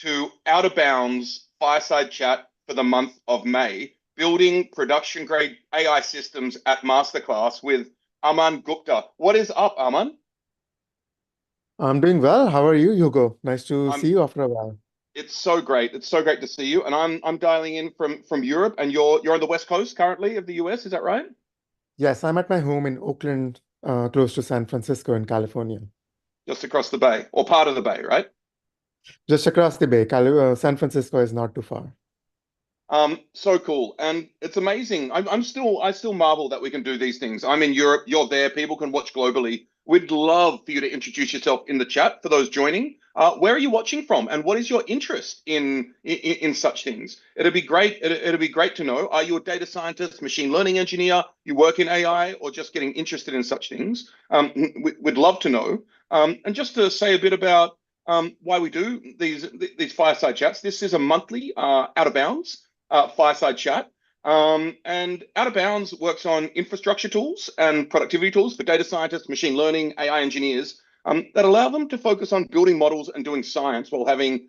to Out of Bounds Fireside Chat for the month of May, building production-grade AI systems at MasterClass with Aman Gupta. What is up, Aman? I'm doing well. How are you, Hugo? Nice to I'm. see you after a while. It's so great. It's so great to see you. And I'm dialing in from Europe, and you're on the West Coast currently of the US. Is that right? Yes, I'm at my home in Oakland, close to San Francisco in California. Just across the bay, or part of the bay, right? Just across the bay. San Francisco is not too far. So cool, and it's amazing. I still marvel that we can do these things. I'm in Europe, you're there. People can watch globally. We'd love for you to introduce yourself in the chat for those joining. Where are you watching from, and what is your interest in such things? It'd be great. It'd be great to know. Are you a data scientist, machine learning engineer? You work in AI, or just getting interested in such things? We'd love to know. And just to say a bit about why we do these fireside chats. This is a monthly out of bounds fireside chat. And Out of Bounds works on infrastructure tools and productivity tools for data scientists, machine learning, AI engineers that allow them to focus on building models and doing science while having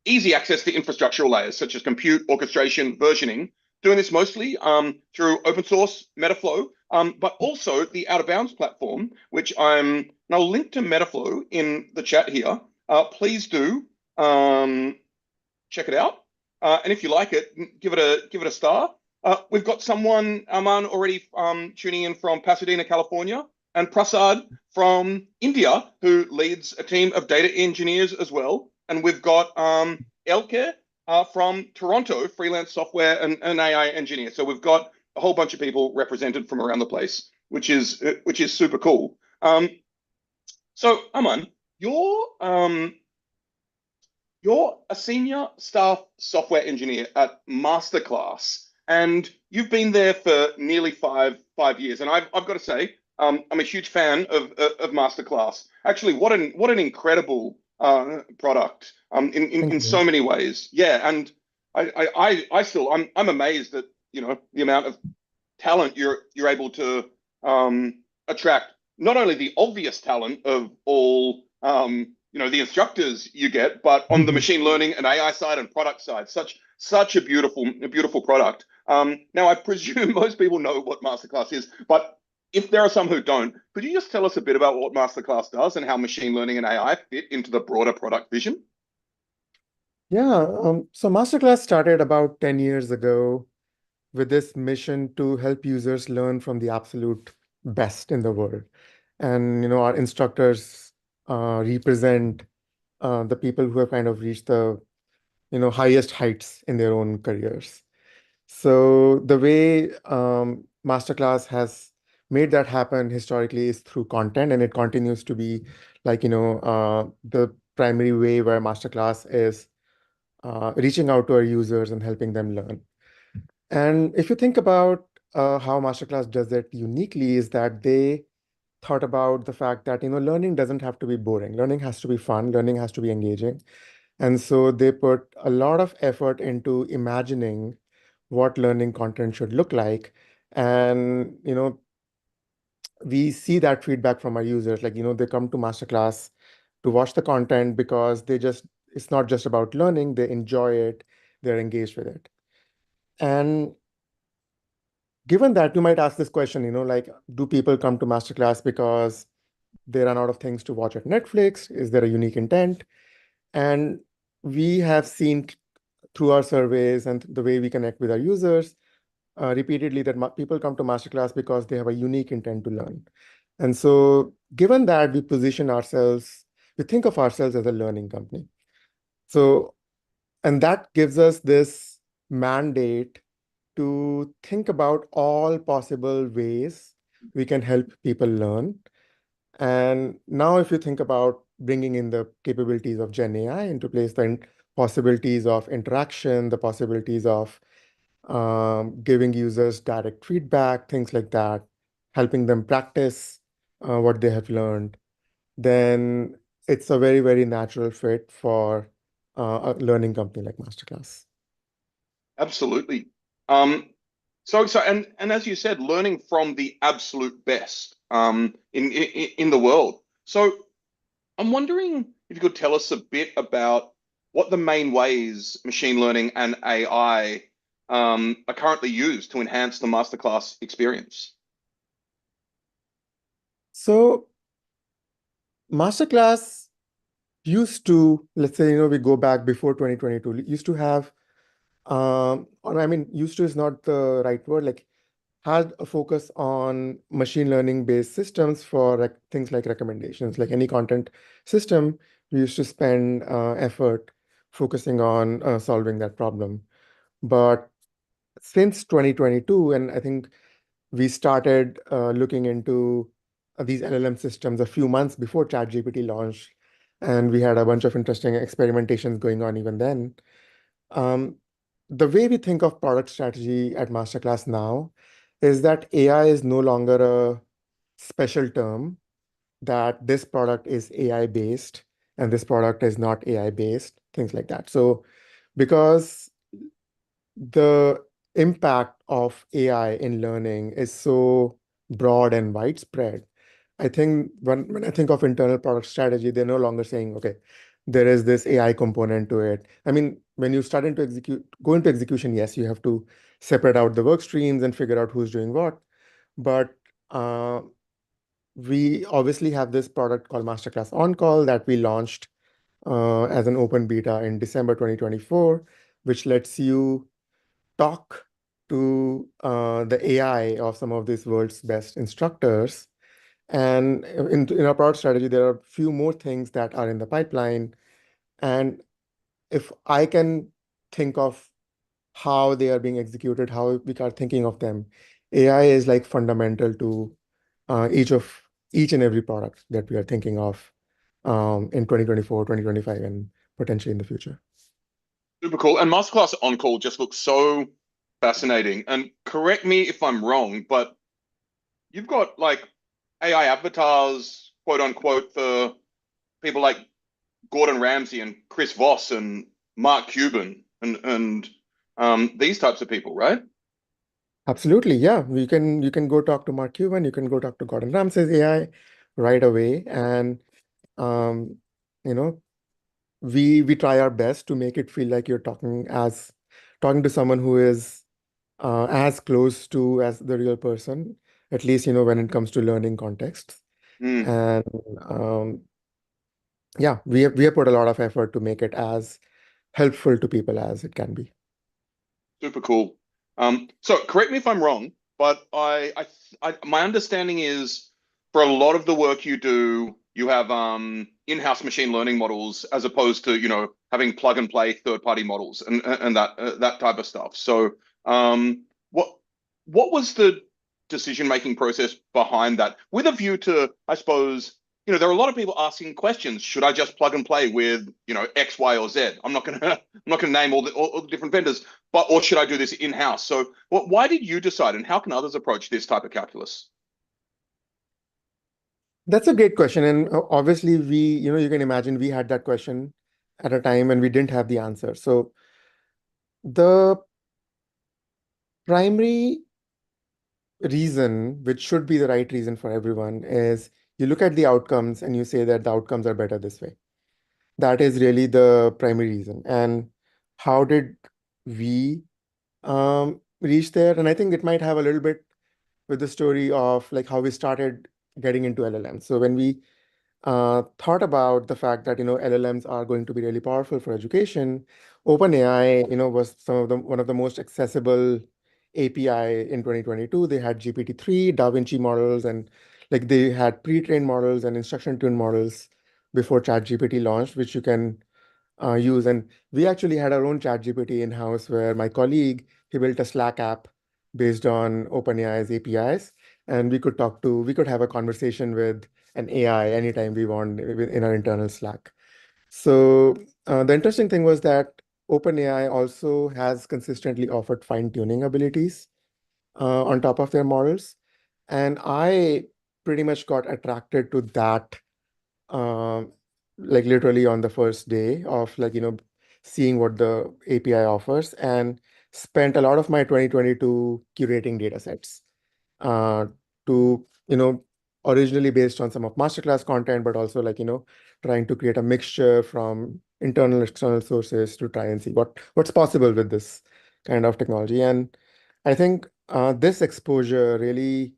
easy access to infrastructural layers such as compute, orchestration, versioning. Doing this mostly through open source Metaflow, but also the Out of Bounds platform, which and I'll link to Metaflow in the chat here. Please do check it out. And if you like it, give it a star. We've got someone, Aman, already tuning in from Pasadena, California, and Prasad from India, who leads a team of data engineers as well. And we've got Elke from Toronto, freelance software and AI engineer. So we've got a whole bunch of people represented from around the place, which is super cool. So Aman, you're a senior staff software engineer at MasterClass, and you've been there for nearly five years. And I've got to say, I'm a huge fan of MasterClass. Actually, what an incredible product Thank in you. so many ways. Yeah, and I'm amazed at the amount of talent you're able to attract. Not only the obvious talent of all the instructors you get, but on the machine learning and AI side and product side, such a beautiful product. Now I presume most people know what MasterClass is, but if there are some who don't, could you just tell us a bit about what MasterClass does and how machine learning and AI fit into the broader product vision? Yeah, so MasterClass started about 10 years ago with this mission to help users learn from the absolute best in the world. And, our instructors represent the people who have kind of reached the, highest heights in their own careers. So the way Masterclass has made that happen historically is through content, and it continues to be like, the primary way where Masterclass is reaching out to our users and helping them learn. And if you think about how Masterclass does it uniquely, is that they thought about the fact that, learning doesn't have to be boring. Learning has to be fun. Learning has to be engaging. And so they put a lot of effort into imagining what learning content should look like. And, we see that feedback from our users. Like, they come to Masterclass to watch the content because it's not just about learning, they enjoy it, they're engaged with it. And given that, you might ask this question, like, do people come to Masterclass because they run out of things to watch at Netflix? Is there a unique intent? And we have seen through our surveys and the way we connect with our users repeatedly that people come to Masterclass because they have a unique intent to learn. And so given that we think of ourselves as a learning company. So, and that gives us this mandate to think about all possible ways we can help people learn. And now if you think about bringing in the capabilities of Gen AI into place, the possibilities of interaction, the possibilities of giving users direct feedback, things like that, helping them practice what they have learned, then it's a very, very natural fit for a learning company like Masterclass. Absolutely. And as you said, learning from the absolute best in the world. So I'm wondering if you could tell us a bit about what the main ways machine learning and AI are currently used to enhance the masterclass experience. So masterclass used to, let's say, we go back before 2022, used to have, or I mean, used to is not the right word, like had a focus on machine learning based systems for things like recommendations, like any content system. We used to spend effort focusing on solving that problem. But since 2022, and I think we started looking into these LLM systems a few months before ChatGPT launched, and we had a bunch of interesting experimentations going on even then. Um, the way we think of product strategy at Masterclass now is that AI is no longer a special term, that this product is AI based and this product is not AI based, things like that. So, because the impact of AI in learning is so broad and widespread, I think when I think of internal product strategy, they're no longer saying, okay, there is this AI component to it. I mean, when you start into go into execution, yes, you have to separate out the work streams and figure out who's doing what. But we obviously have this product called Masterclass On Call that we launched as an open beta in December 2024, which lets you talk to the AI of some of these world's best instructors. And in our product strategy, there are a few more things that are in the pipeline. And if I can think of how they are being executed, how we are thinking of them, AI is like fundamental to each and every product that we are thinking of in 2024, 2025, and potentially in the future. Super cool. And Masterclass On Call just looks so fascinating. And correct me if I'm wrong, but you've got like AI avatars, quote unquote, for people like Gordon Ramsay and Chris Voss and Mark Cuban and these types of people, right? Absolutely, yeah. You can go talk to Mark Cuban, you can go talk to Gordon Ramsay's AI right away, and um, you know, we try our best to make it feel like you're talking to someone who is as close to as the real person, at least when it comes to learning contexts. Mm. And um, yeah, we have put a lot of effort to make it as helpful to people as it can be. Super cool. So correct me if I'm wrong, but my understanding is for a lot of the work you do, you have in-house machine learning models as opposed to, having plug and play third-party models and that type of stuff. So, um, what what was the decision-making process behind that with a view to, I suppose, there are a lot of people asking questions. Should I just plug and play with, X, Y, or Z? I'm not gonna I'm not gonna name all the different vendors, or should I do this in-house? So why did you decide and how can others approach this type of calculus? That's a great question. And obviously you can imagine we had that question at a time when we didn't have the answer. So the primary reason, which should be the right reason for everyone, is you look at the outcomes and you say that the outcomes are better this way. That is really the primary reason. And how did we reach there? And I think it might have a little bit with the story of like how we started getting into LLMs. So when we thought about the fact that LLMs are going to be really powerful for education, OpenAI was one of the most accessible API in 2022. They had GPT-3, Da Vinci models, and like they had pre-trained models and instruction-tuned models before ChatGPT launched, which you can use. And we actually had our own ChatGPT in-house where my colleague, he built a Slack app based on OpenAI's APIs, and we could have a conversation with an AI anytime we want in our internal Slack. So the interesting thing was that OpenAI also has consistently offered fine-tuning abilities on top of their models. And I pretty much got attracted to that um, like literally on the first day of seeing what the API offers, and spent a lot of my 2022 curating data sets uh, to originally based on some of masterclass content, but also trying to create a mixture from internal, external sources to try and see what's possible with this kind of technology. And I think this exposure really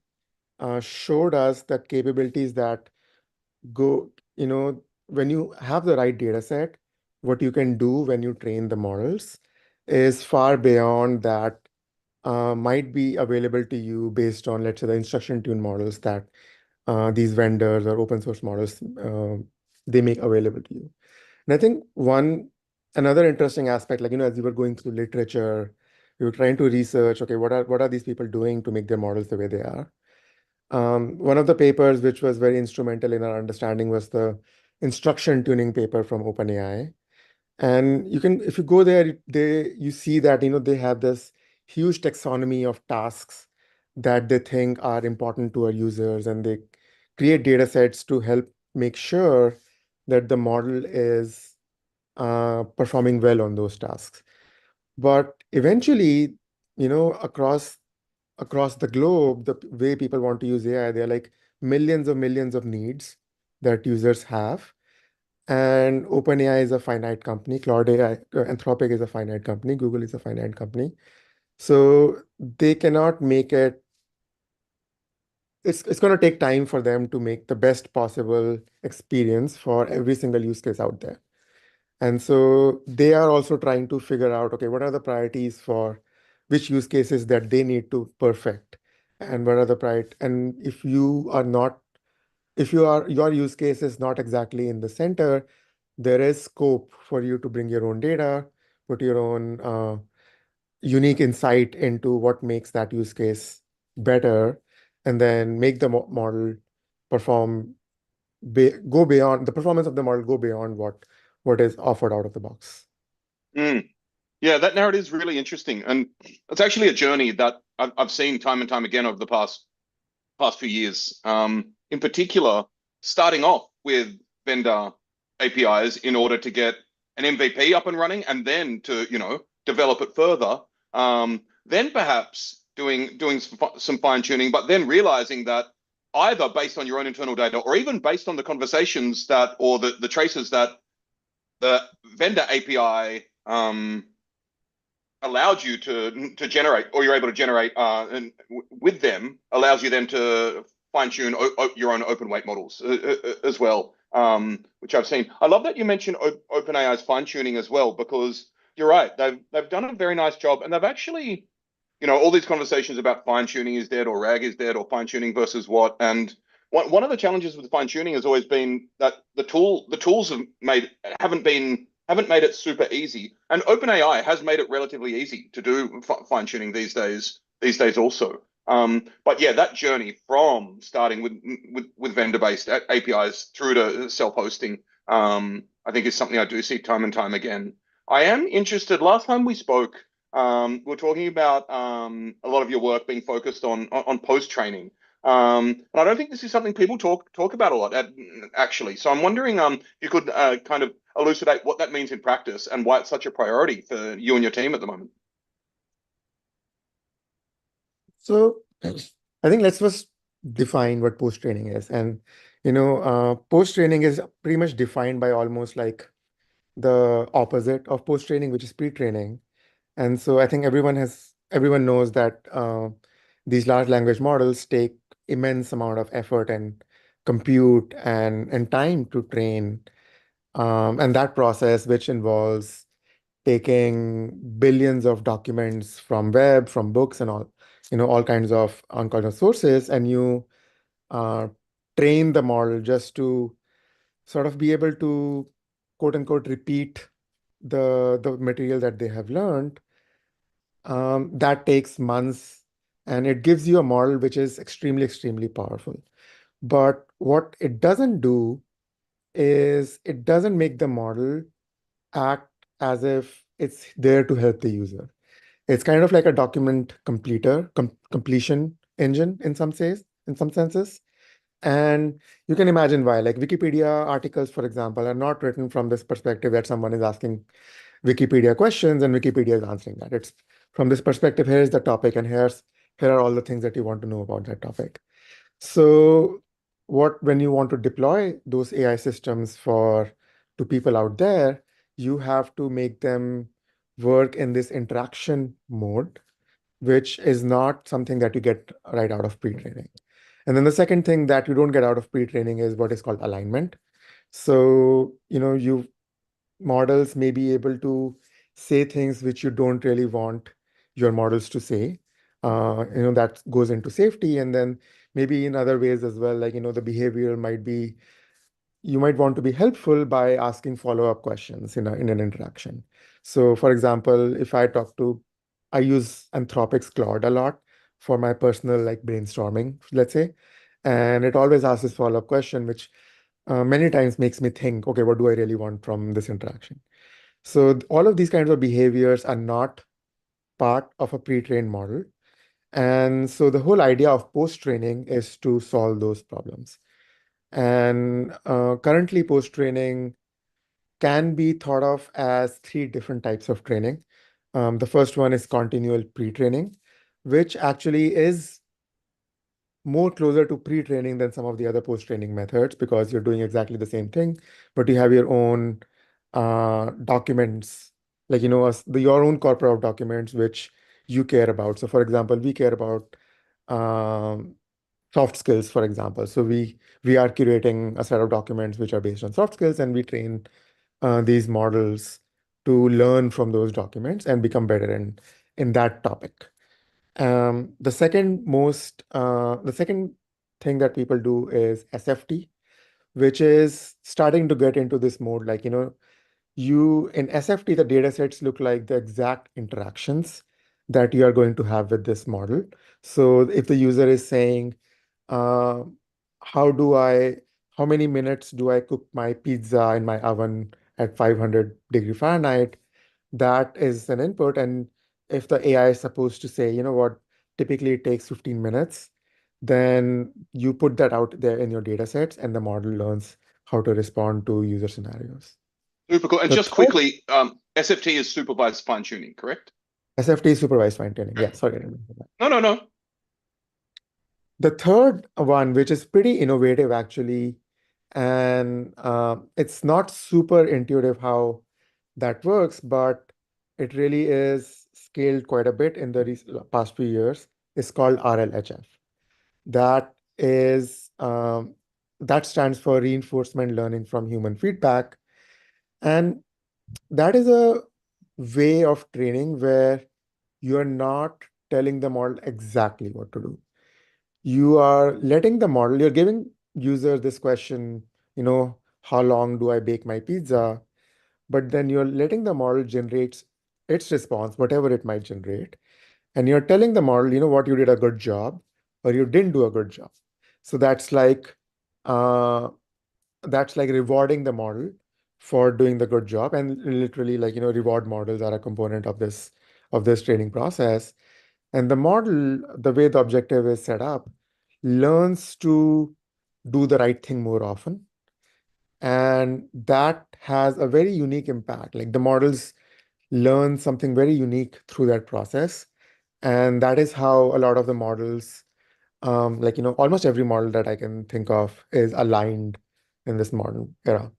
showed us that capabilities that go, when you have the right data set, what you can do when you train the models is far beyond that might be available to you based on, let's say, the instruction tuned models that these vendors or open source models they make available to you. And I think another interesting aspect, like, as you were going through literature, you were trying to research, okay, what are these people doing to make their models the way they are? One of the papers which was very instrumental in our understanding was the instruction tuning paper from OpenAI. And if you go there, you see that, they have this huge taxonomy of tasks that they think are important to our users, and they create data sets to help make sure that the model is performing well on those tasks. But eventually, across the globe, the way people want to use AI, there are like millions of needs that users have. And OpenAI is a finite company. Claude AI, Anthropic is a finite company. Google is a finite company. So they cannot make it. It's going to take time for them to make the best possible experience for every single use case out there. And so they are also trying to figure out, okay, what are the priorities for which use cases that they need to perfect, and what are the priority. And if your use case is not exactly in the center, there is scope for you to bring your own data, put your own unique insight into what makes that use case better, and then make the model perform, go beyond the performance of the model, go beyond what is offered out of the box. Mm. Yeah, that narrative is really interesting, and it's actually a journey that I've seen time and time again over the past few years. In particular, starting off with vendor APIs in order to get an MVP up and running, and then to develop it further. Then perhaps doing some fine tuning, but then realizing that either based on your own internal data or even based on the conversations that or the traces that the vendor API allowed you to generate, or you're able to generate and with them, allows you then to fine tune your own open weight models as well, which I've seen. I love that you mentioned OpenAI's fine tuning as well, because you're right, they've done a very nice job, and they've actually, all these conversations about fine tuning is dead or RAG is dead or fine tuning versus what, and one of the challenges with fine tuning has always been that the tools haven't made it super easy, and OpenAI has made it relatively easy to do fine tuning these days also. But yeah, that journey from starting with vendor based APIs through to self hosting, I think is something I do see time and time again. I am interested. Last time we spoke, we were talking about a lot of your work being focused on post training. And I don't think this is something people talk about a lot, actually. So I'm wondering if you could kind of elucidate what that means in practice and why it's such a priority for you and your team at the moment. So I think let's first define what post training is. And post training is pretty much defined by almost like the opposite of post training, which is pre training. And so I think everyone knows that these large language models take immense amount of effort and compute and time to train. And that process, which involves taking billions of documents from web, from books, and all kinds of sources, and you uh, train the model just to sort of be able to quote unquote repeat the material that they have learned. That takes months, and it gives you a model which is extremely powerful. But what it doesn't do is it doesn't make the model act as if it's there to help the user. It's kind of like a document completion engine in some senses. And you can imagine why. Like Wikipedia articles, for example, are not written from this perspective that someone is asking Wikipedia questions and Wikipedia is answering that. It's from this perspective, here's the topic, and here are all the things that you want to know about that topic. So when you want to deploy those AI systems to people out there, you have to make them work in this interaction mode, which is not something that you get right out of pre-training. And then the second thing that you don't get out of pre-training is what is called alignment. So, you models may be able to say things which you don't really want your models to say. That goes into safety, and then maybe in other ways as well, like, the behavior might be, you might want to be helpful by asking follow-up questions in an interaction. So for example, if I use Anthropic's Claude a lot for my personal like brainstorming, let's say, and it always asks this follow-up question, which many times makes me think, okay, what do I really want from this interaction? So all of these kinds of behaviors are not part of a pre-trained model. And so the whole idea of post-training is to solve those problems. And currently, post-training can be thought of as three different types of training. The first one is continual pre-training, which actually is more closer to pre-training than some of the other post-training methods because you're doing exactly the same thing, but you have your own documents, like, your own corpora of documents which you care about. So, for example, we care about um, soft skills, for example. So we are curating a set of documents which are based on soft skills, and we train these models to learn from those documents and become better in that topic. The second thing that people do is SFT, which is starting to get into this mode. Like, you in SFT, the data sets look like the exact interactions that you are going to have with this model. So if the user is saying, uh, how do I, how many minutes do I cook my pizza in my oven at 500 degree Fahrenheit? That is an input. And if the AI is supposed to say, what, typically it takes 15 minutes, then you put that out there in your data sets and the model learns how to respond to user scenarios. Super cool. And The just third quickly, SFT is supervised fine tuning, correct? SFT is supervised fine tuning. Yeah, sorry, I didn't remember that. No, no, no. The third one, which is pretty innovative actually, and it's not super intuitive how that works, but it really is scaled quite a bit in the past few years, is called RLHF. That is that stands for reinforcement learning from human feedback, and that is a way of training where you are not telling the model exactly what to do. You are letting the model, you're giving user this question, how long do I bake my pizza? But then you're letting the model generate its response, whatever it might generate. And you're telling the model, what, you did a good job or you didn't do a good job. So uh, that's like rewarding the model for doing the good job. And literally, like, reward models are a component of this training process. And the model, the way the objective is set up, learns to do the right thing more often. And that has a very unique impact. Like, the models learn something very unique through that process. And that is how a lot of the models, like, almost every model that I can think of is aligned in this modern era.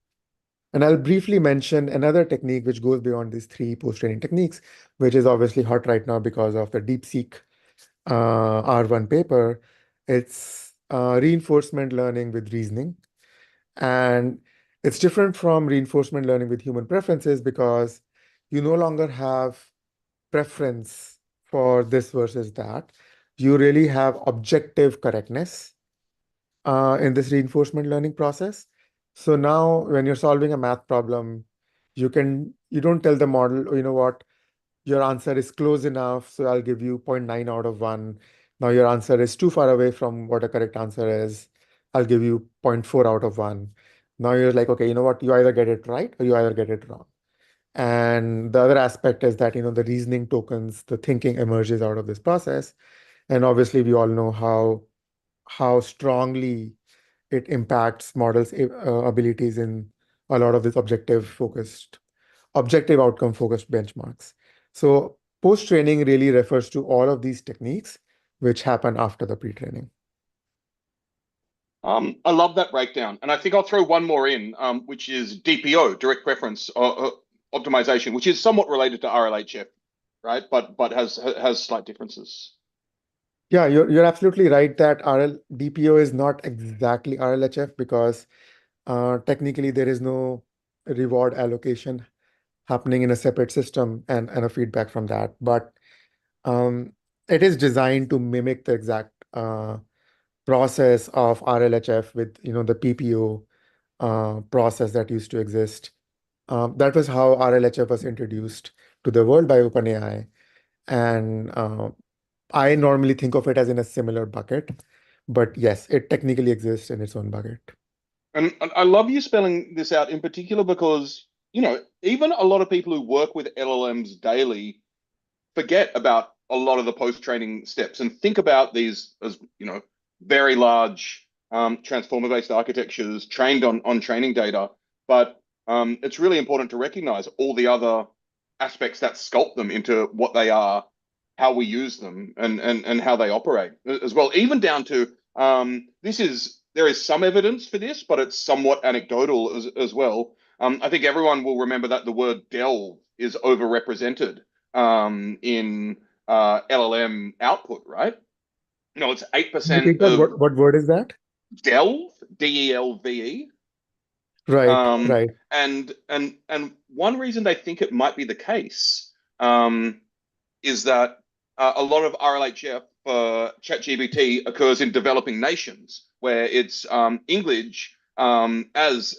And I'll briefly mention another technique which goes beyond these three post-training techniques, which is obviously hot right now because of the DeepSeek R1 paper. It's reinforcement learning with reasoning. And it's different from reinforcement learning with human preferences because you no longer have preference for this versus that. You really have objective correctness in this reinforcement learning process. So now when you're solving a math problem, you don't tell the model, oh, you know what, your answer is close enough, so I'll give you zero point 0.9 out of 1. Now your answer is too far away from what a correct answer is. I'll give you zero point 0.4 out of 1. Now you're like, okay, you know what, you either get it right or you either get it wrong. And the other aspect is that, the reasoning tokens, the thinking emerges out of this process. And obviously we all know how strongly it impacts models' abilities in a lot of these objective outcome focused benchmarks. So post-training really refers to all of these techniques which happen after the pre-training. I love that breakdown, and I think I'll throw one more in, which is DPO, direct preference optimization, which is somewhat related to RLHF, right? But has slight differences. Yeah, you're absolutely right that DPO is not exactly RLHF because technically there is no reward allocation happening in a separate system and a feedback from that. But um, it is designed to mimic the exact process of RLHF with the PPO process that used to exist. That was how RLHF was introduced to the world by OpenAI. And I normally think of it as in a similar bucket, but yes, it technically exists in its own bucket. And I love you spelling this out in particular because, even a lot of people who work with LLMs daily forget about a lot of the post-training steps and think about these as, very large transformer-based architectures trained on training data. But it's really important to recognize all the other aspects that sculpt them into what they are, how we use them, and how they operate as well. Even down to there is some evidence for this, but it's somewhat anecdotal as well. I think everyone will remember that the word delve is overrepresented in LLM output, right? It's Can you 8% repeat that? of What word is that? delve, DELVE. Right, Um, right. and one reason they think it might be the case is that a lot of RLHF for ChatGPT occurs in developing nations where it's English as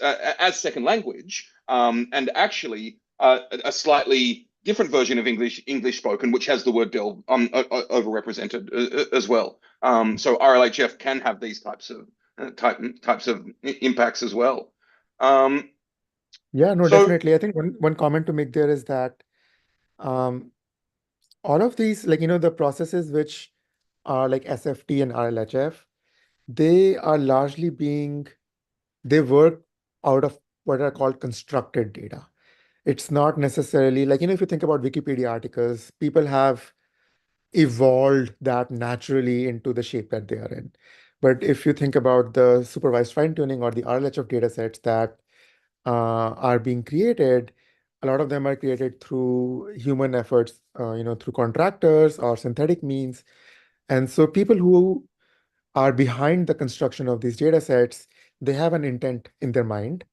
second language, and actually a slightly different version of English spoken, which has the word delve overrepresented as well. So RLHF can have these types of impacts as well. Um, Yeah, no, so definitely. I think one comment to make there is that um, all of these, like, the processes which are like SFT and RLHF, they are largely they work out of what are called constructed data. It's not necessarily like, if you think about Wikipedia articles, people have evolved that naturally into the shape that they are in. But if you think about the supervised fine tuning or the RLHF data sets that are being created, a lot of them are created through human efforts, through contractors or synthetic means. And so people who are behind the construction of these data sets, they have an intent in their mind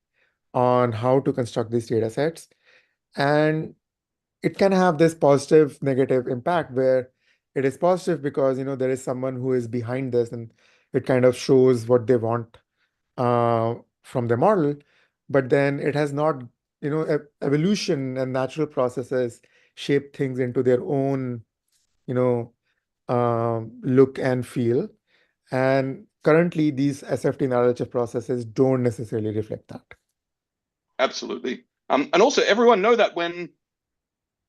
on how to construct these data sets. And it can have this positive, negative impact where it is positive because, there is someone who is behind this and it kind of shows what they want from the model. But then it has not, evolution and natural processes shape things into their own, you know, look and feel. And currently, these SFT and RLHF processes don't necessarily reflect that. absolutely. And also everyone know that when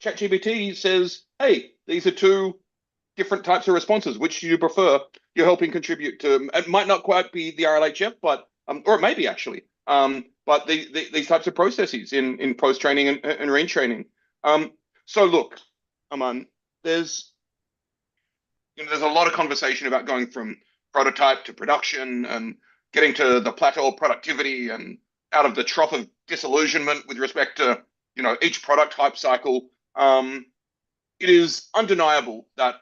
ChatGPT says, "Hey, these are two different types of responses. Which do you prefer?" You're helping contribute to. It might not quite be the RLHF, but or it may be actually. But these types of processes in post training and retraining. So look, Aman, there's there's a lot of conversation about going from prototype to production and getting to the plateau of productivity and out of the trough of disillusionment with respect to each product hype cycle. It is undeniable that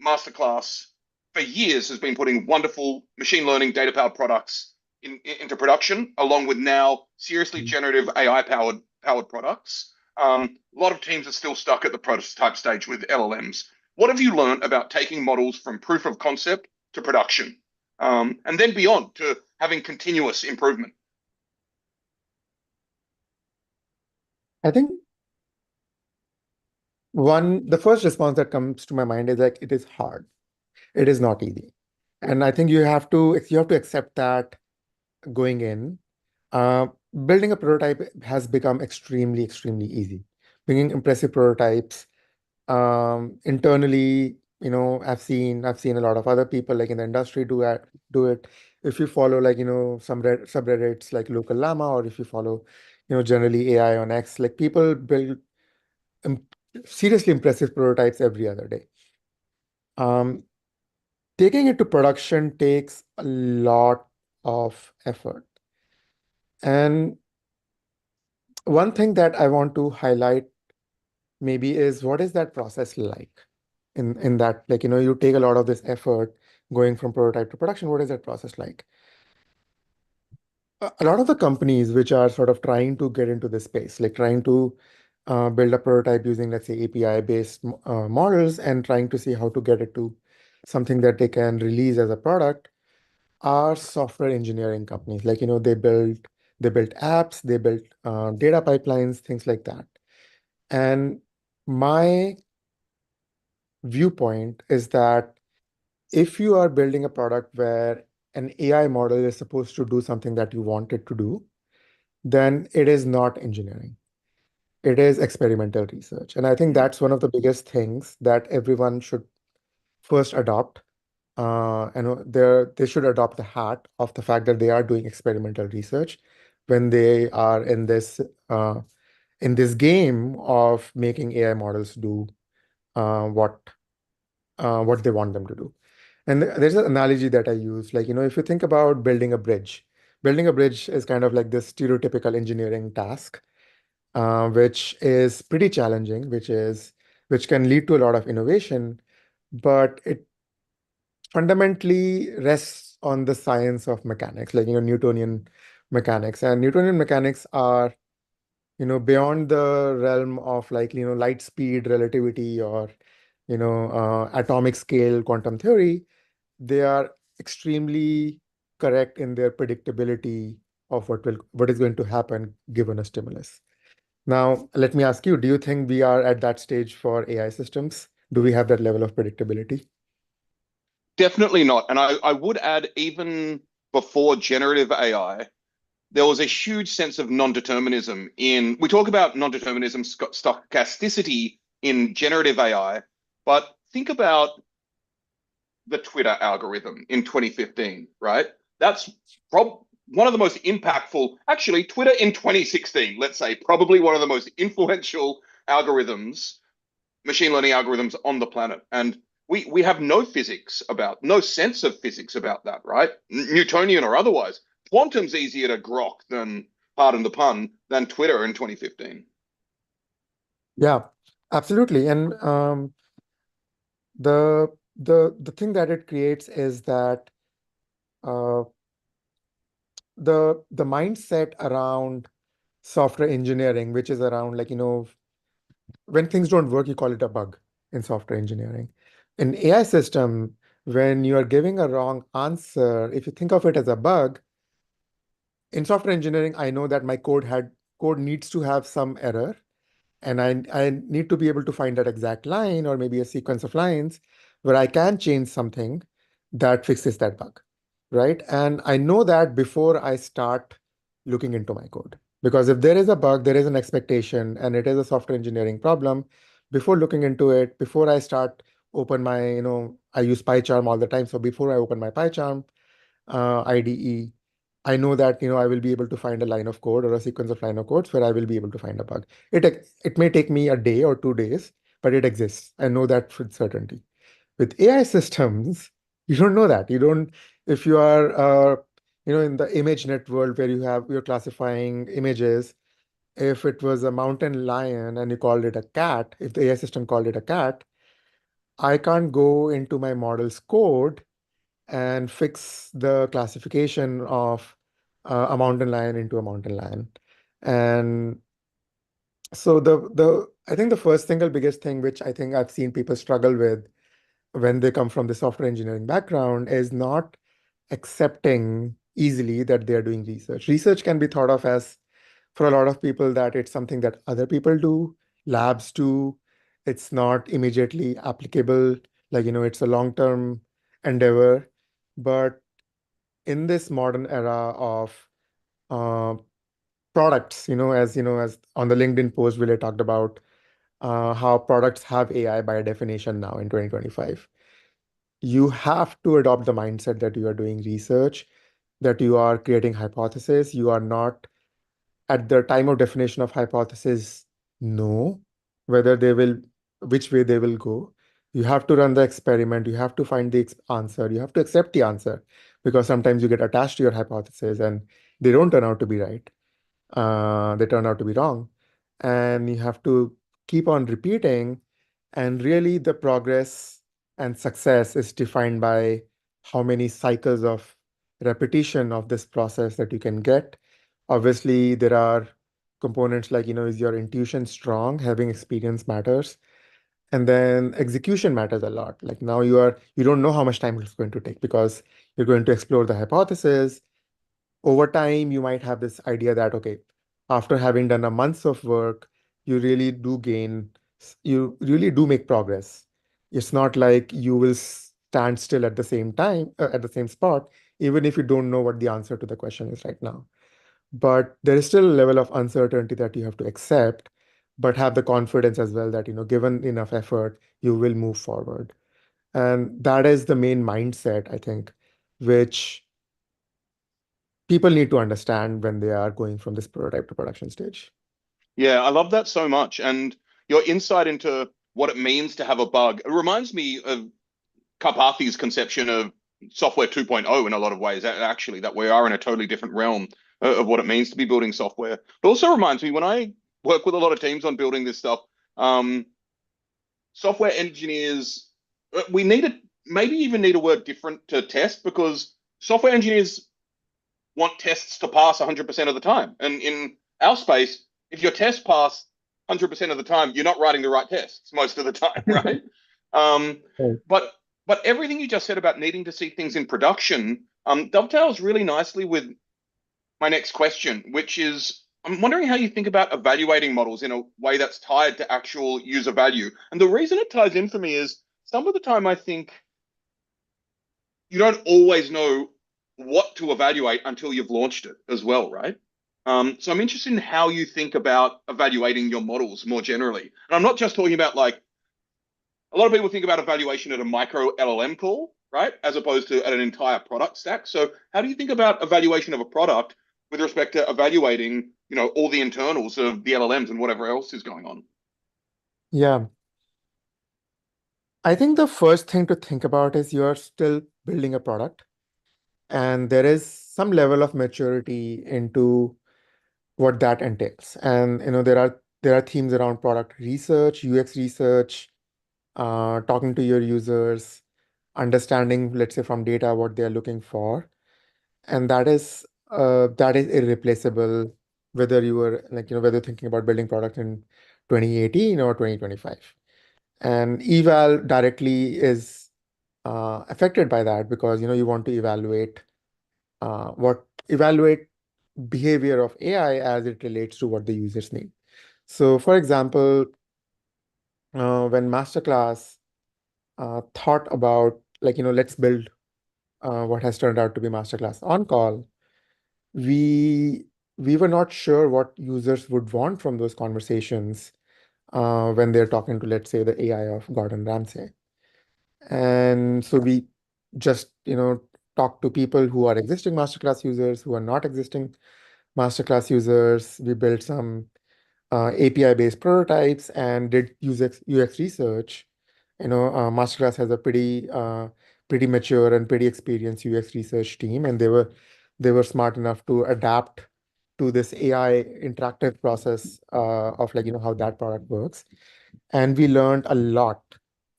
MasterClass for years has been putting wonderful machine learning data powered products into production, along with now seriously Mhm. generative AI powered products. A lot of teams are still stuck at the prototype stage with LLMs. What have you learned about taking models from proof of concept to production, and then beyond to having continuous improvement? I think the first response that comes to my mind is like, it is hard. It is not easy. And I think you have to accept that going in. Uh, Building a prototype has become extremely, extremely easy. Bringing impressive prototypes internally, I've seen a lot of other people like in the industry do it. If you follow like some subreddits like Local Llama, or if you follow generally AI on X, like people build im- seriously impressive prototypes every other day. Um, Taking it to production takes a lot of effort. And one thing that I want to highlight maybe is what is that process like in that, like, you take a lot of this effort going from prototype to production. What is that process like? A lot of the companies which are sort of trying to get into this space, like trying to build a prototype using, let's say, API-based models and trying to see how to get it to something that they can release as a product, are software engineering companies. Like, they build apps, they build data pipelines, things like that. And my viewpoint is that if you are building a product where an AI model is supposed to do something that you want it to do, then it is not engineering. It is experimental research. And I think Mm. that's one of the biggest things that everyone should first adopt. They should adopt the hat of the fact that they are doing experimental research when they are uh, in this game of making AI models do uh, what what they want them to do. And there's an analogy that I use, like, if you think about building a bridge is kind of like this stereotypical engineering task, which is pretty challenging, which can lead to a lot of innovation, but it fundamentally rests on the science of mechanics, like, Newtonian mechanics. And Newtonian mechanics are, beyond the realm of, like, light speed relativity or, atomic scale quantum theory. They are extremely correct in their predictability of what is going to happen given a stimulus. Now, let me ask you, do you think we are at that stage for AI systems? Do we have that level of predictability? Definitely not. And I would add, even before generative AI, there was a huge sense of non-determinism in, we talk about non-determinism, stochasticity in generative AI, but think about the Twitter algorithm in 2015, right? That's one of the most impactful, actually, Twitter in 2016, let's say, probably one of the most influential algorithms, machine learning algorithms on the planet. And we have no sense of physics about that, right? Newtonian or otherwise. Quantum's easier to grok than, pardon the pun, than Twitter in 2015. Yeah, absolutely. And the thing that it creates is that uh, the mindset around software engineering, which is around, like, when things don't work, you call it a bug in software engineering. In AI system, when you are giving a wrong answer, if you think of it as a bug, in software engineering, I know that my code needs to have some error, and I need to be able to find that exact line or maybe a sequence of lines where I can change something that fixes that bug, right? And I know that before I start looking into my code. Because if there is a bug, there is an expectation, and it is a software engineering problem. Before looking into it, before I start open my, I use PyCharm all the time. So before I open my PyCharm IDE, I know that, I will be able to find a line of code or a sequence of line of codes where I will be able to find a bug. It may take me a day or 2 days, but it exists. I know that with certainty. With AI systems, you don't know that. You don't, if you are, in the ImageNet world where you're classifying images, if it was a mountain lion and you called it a cat, if the AI system called it a cat, I can't go into my model's code and fix the classification of a mountain lion into a mountain lion. And so the I think the first single biggest thing which I think I've seen people struggle with when they come from the software engineering background is not accepting easily that they are doing research. Research can be thought of as, for a lot of people, that it's something that other people do, labs do. It's not immediately applicable. Like, it's a long-term endeavor. But in this modern era of uh, products, as on the LinkedIn post where I talked about how products have AI by definition now in 2025, you have to adopt the mindset that you are doing research, that you are creating hypothesis. You are not, at the time of definition of hypothesis, know whether they will, which way they will go. You have to run the experiment. You have to find the answer. You have to accept the answer, because sometimes you get attached to your hypothesis and they don't turn out to be right. they turn out to be wrong. And you have to keep on repeating. And really, the progress and success is defined by how many cycles of repetition of this process that you can get. Obviously, there are components like, is your intuition strong? Having experience matters. And then execution matters a lot. Like now you don't know how much time it's going to take because you're going to explore the hypothesis. Over time, you might have this idea that, okay, after having done a months of work, you really do make progress. It's not like you will stand still at the same time, at the same spot, even if you don't know what the answer to the question is right now. But there is still a level of uncertainty that you have to accept, but have the confidence as well that, given enough effort, you will move forward. And that is the main mindset, I think, which people need to understand when they are going from this prototype to production stage. Yeah, I love that so much. And your insight into what it means to have a bug, it reminds me of Karpathy's conception of software 2.0 in a lot of ways, actually, that we are in a totally different realm of what it means to be building software. It also reminds me when I work with a lot of teams on building this stuff, um, software engineers, we need a maybe even need a word different to test because software engineers want tests to pass 100% of the time. And in our space, if your tests pass 100% of the time, you're not writing the right tests most of the time, right? Um, Right. but but everything you just said about needing to see things in production dovetails really nicely with my next question, which is I'm wondering how you think about evaluating models in a way that's tied to actual user value. And the reason it ties in for me is some of the time I think you don't always know what to evaluate until you've launched it as well, right? So I'm interested in how you think about evaluating your models more generally. And I'm not just talking about like a lot of people think about evaluation at a micro LLM call, right? As opposed to at an entire product stack. So how do you think about evaluation of a product with respect to evaluating, all the internals of the LLMs and whatever else is going on? Yeah. I think the first thing to think about is you're still building a product, and there is some level of maturity into what that entails. And there are themes around product research, UX research, talking to your users, understanding, let's say, from data what they're looking for. And that is irreplaceable, whether you were like, whether thinking about building product in 2018 or 2025. And eval directly is affected by that because you want to evaluate behavior of AI as it relates to what the users need. So, for example, when MasterClass thought about like, let's build what has turned out to be MasterClass on call, we we were not sure what users would want from those conversations when they're talking to, let's say, the AI of Gordon Ramsay. And so we just, talk to people who are existing Masterclass users, who are not existing Masterclass users. We built some API-based prototypes and did UX research. Masterclass has a pretty mature and pretty experienced UX research team, and they were smart enough to adapt to this AI interactive process of like, how that product works. And we learned a lot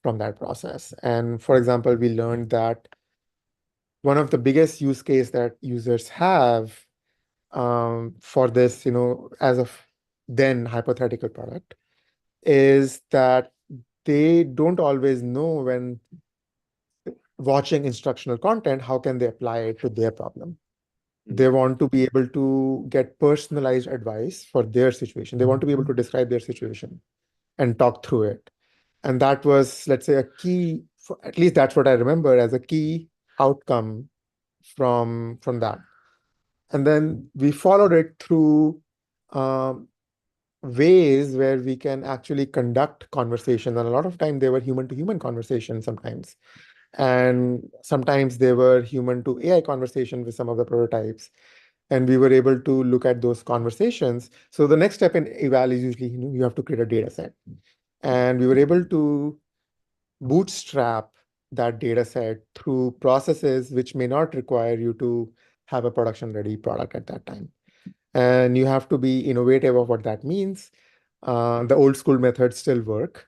from that process. And for example, we learned that one of the biggest use case that users have for this, as of then hypothetical product, is that they don't always know when watching instructional content, how can they apply it to their problem? They want to be able to get personalized advice for their situation. They want to be able to describe their situation and talk through it. And that was, let's say, a key, at least that's what I remember as a key outcome from that. And then we followed it through um, ways where we can actually conduct conversation. And a lot of time they were human to human conversation sometimes. And sometimes they were human to AI conversation with some of the prototypes. And we were able to look at those conversations. So the next step in eval is usually, you have to create a data set. And we were able to bootstrap that data set through processes which may not require you to have a production ready product at that time. And you have to be innovative of what that means. The old school methods still work.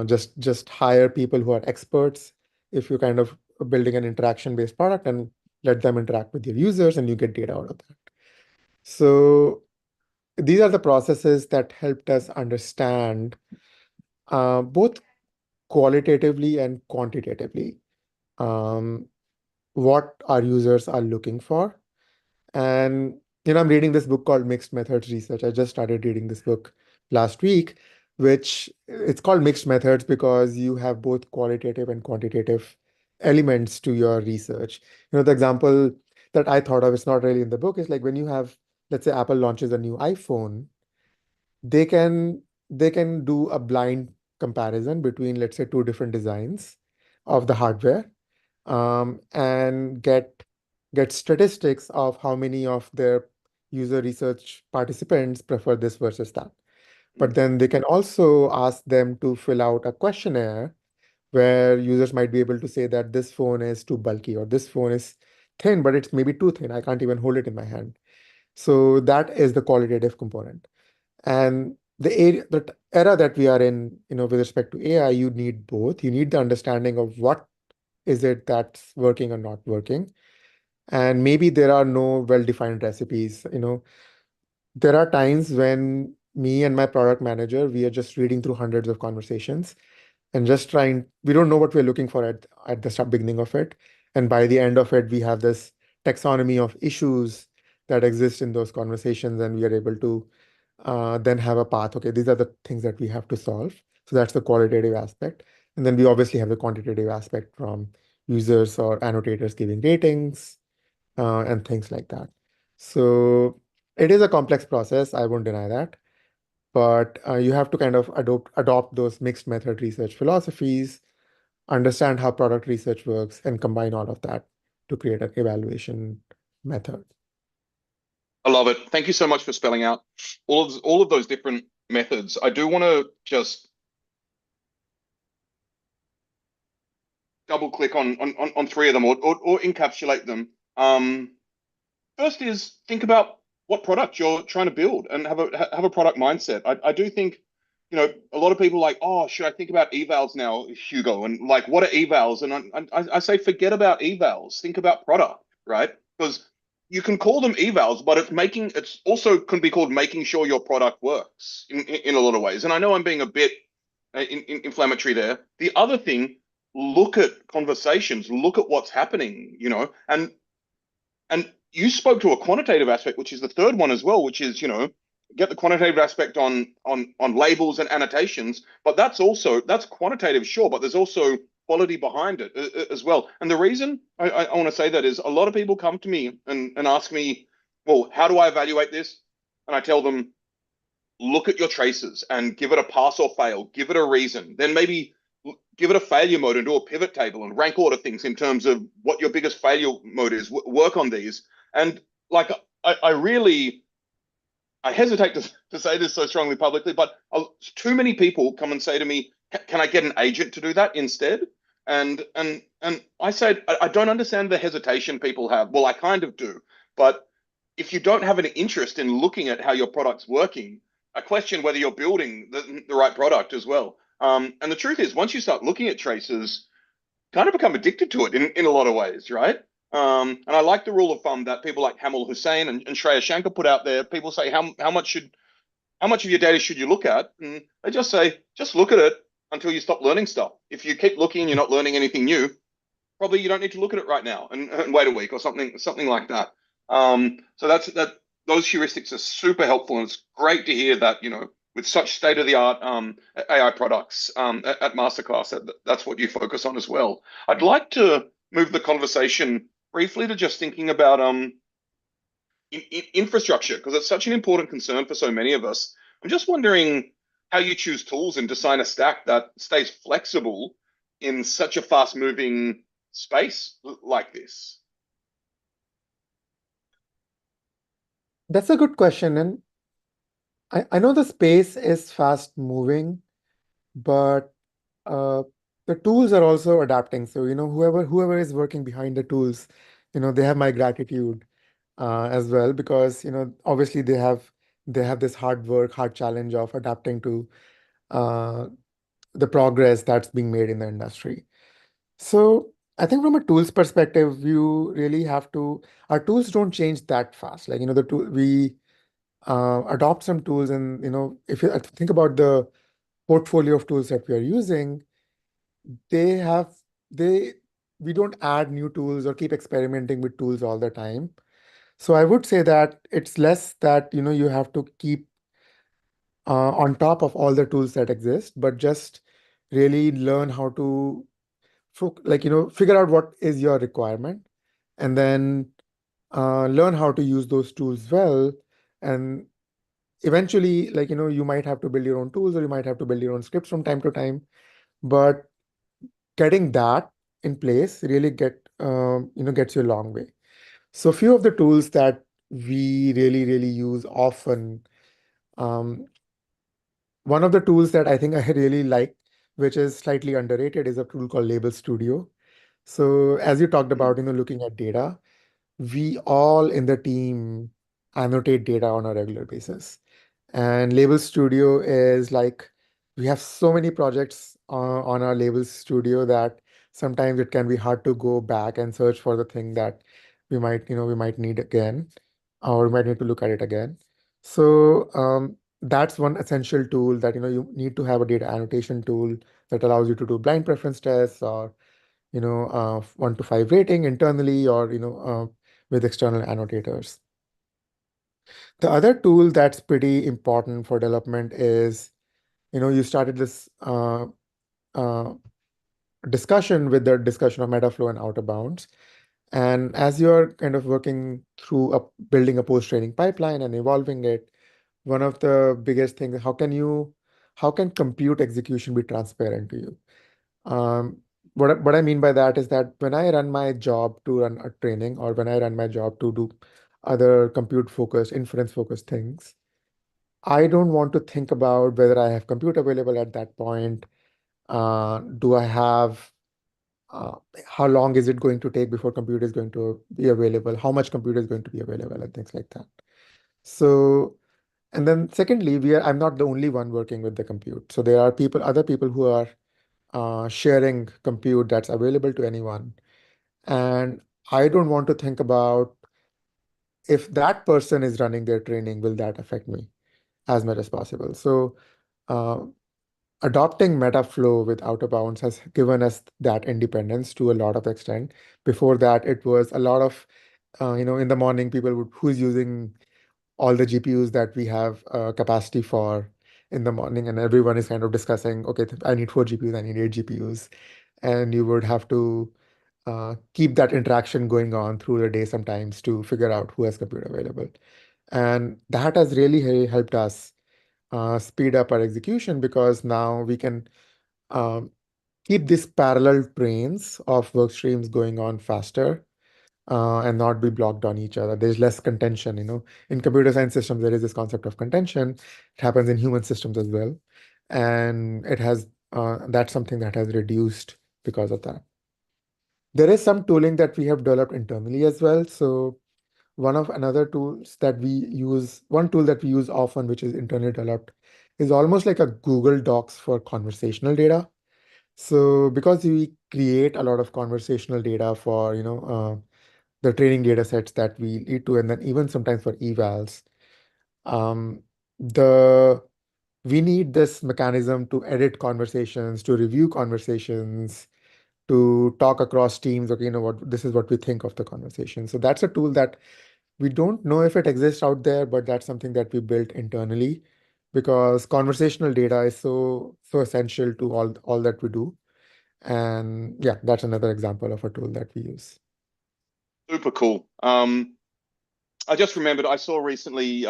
Just hire people who are experts. If you're kind of building an interaction-based product, and let them interact with your users, and you get data out of that. So these are the processes that helped us understand both qualitatively and quantitatively um, what our users are looking for. And I'm reading this book called Mixed Methods Research. I just started reading this book last week, which it's called Mixed Methods because you have both qualitative and quantitative elements to your research. The example that I thought of, it's not really in the book, is like when you have, let's say Apple launches a new iPhone, they can they can do a blind comparison between, let's say, two different designs of the hardware, and get statistics of how many of their user research participants prefer this versus that. But then they can also ask them to fill out a questionnaire where users might be able to say that this phone is too bulky, or this phone is thin, but it's maybe too thin. I can't even hold it in my hand. So that is the qualitative component. And the era that we are in, with respect to AI, you need both. You need the understanding of what is it that's working or not working. And maybe there are no well-defined recipes. There are times when me and my product manager, we are just reading through hundreds of conversations and just trying, we don't know what we're looking for at the start beginning of it. And by the end of it, we have this taxonomy of issues that exist in those conversations, and we are able to then have a path. Okay, these are the things that we have to solve. So that's the qualitative aspect. And then we obviously have the quantitative aspect from users or annotators giving ratings, and things like that. So it is a complex process, I won't deny that. But you have to kind of adopt those mixed method research philosophies, understand how product research works, and combine all of that to create an evaluation method. I love it. Thank you so much for spelling out all of those different methods. I do want to just double click on three of them, or encapsulate them. First is think about what product you're trying to build and have a product mindset. I do think, a lot of people are like, oh, should I think about evals now, Hugo? And like, what are evals? And I say, forget about evals. Think about product, right? Because you can call them evals, but it's also can be called making sure your product works in a lot of ways. And I know I'm being a bit inflammatory there. The other thing, look at conversations, look at what's happening, and you spoke to a quantitative aspect, which is the third one as well, which is, get the quantitative aspect on labels and annotations, but that's quantitative, sure, but there's also quality behind it as well. And the reason I want to say that is a lot of people come to me and ask me, well, how do I evaluate this? And I tell them, look at your traces and give it a pass or fail, give it a reason, then maybe give it a failure mode and do a pivot table and rank order things in terms of what your biggest failure mode is. Work on these. And like, I really, I hesitate to say this so strongly publicly, but too many people come and say to me, can I get an agent to do that instead? And I said, I don't understand the hesitation people have. Well, I kind of do, but if you don't have an interest in looking at how your product's working, I question whether you're building the right product as well. And the truth is, once you start looking at traces, kind of become addicted to it in a lot of ways, right? And I like the rule of thumb that people like Hamal Hussein and Shreya Shankar put out there. People say, how much of your data should you look at? And they just say, just look at it until you stop learning stuff. If you keep looking and you're not learning anything new, probably you don't need to look at it right now and wait a week or something like that. So that those heuristics are super helpful, and it's great to hear that with such state of the art AI products at MasterClass, that's what you focus on as well. I'd like to move the conversation briefly to just thinking about infrastructure, because it's such an important concern for so many of us. I'm just wondering how you choose tools and design a stack that stays flexible in such a fast moving space like this. That's a good question. And I know the space is fast moving, but uh, the tools are also adapting. So, whoever is working behind the tools, they have my gratitude. as well, because obviously they have this hard challenge of adapting to uh, the progress that's being made in the industry. So I think from a tools perspective, you really have to. Our tools don't change that fast. Like the tool we adopt some tools, and if you think about the portfolio of tools that we are using, they have they we don't add new tools or keep experimenting with tools all the time. So I would say that it's less that you have to keep on top of all the tools that exist, but just really learn how to figure out what is your requirement, and then learn how to use those tools well. And eventually, you might have to build your own tools, or you might have to build your own scripts from time to time. But getting that in place really gets you a long way. So few of the tools that we really, really use often, um, one of the tools that I think I really like, which is slightly underrated, is a tool called Label Studio. So as you talked Mm. about, looking at data, we all in the team annotate data on a regular basis. And Label Studio is like, we have so many projects on our Label Studio that sometimes it can be hard to go back and search for the thing that we might need again, or we might need to look at it again. So that's one essential tool that you need to have, a data annotation tool that allows you to do blind preference tests, or 1 to 5 rating internally, or with external annotators. The other tool that's pretty important for development is, you started this uh, discussion with the discussion of Metaflow and outer bounds. And as you're kind of working through building a post-training pipeline and evolving it, one of the biggest things, how can compute execution be transparent to you? Um, what I mean by that is that when I run my job to run a training, or when I run my job to do other compute focused, inference focused things, I don't want to think about whether I have compute available at that point. Do I have uh, how long is it going to take before compute is going to be available? How much compute is going to be available, and things like that. So, and then secondly, I'm not the only one working with the compute. So there are other people who are sharing compute that's available to anyone. And I don't want to think about, if that person is running their training, will that affect me as much as possible? So uh, adopting Metaflow with Outer Bounds has given us that independence to a lot of extent. Before that, it was a lot of, in the morning, who's using all the GPUs that we have capacity for in the morning, and everyone is kind of discussing, okay, I need 4 GPUs, I need 8 GPUs. And you would have to keep that interaction going on through the day sometimes to figure out who has compute available. And that has really helped us speed up our execution, because now we can um, keep these parallel trains of work streams going on faster, and not be blocked on each other. There's less contention. In computer science systems, there is this concept of contention. It happens in human systems as well. And that's something that has reduced because of that. There is some tooling that we have developed internally as well. So one tool that we use often, which is internally developed, is almost like a Google Docs for conversational data. So because we create a lot of conversational data for, the training data sets that we need to, and then even sometimes for evals, um, the we need this mechanism to edit conversations, to review conversations, to talk across teams. Okay, this is what we think of the conversation. So that's a tool that we don't know if it exists out there, but that's something that we built internally, because conversational data is so essential to all that we do. And yeah, that's another example of a tool that we use. Super cool. I just remembered I saw recently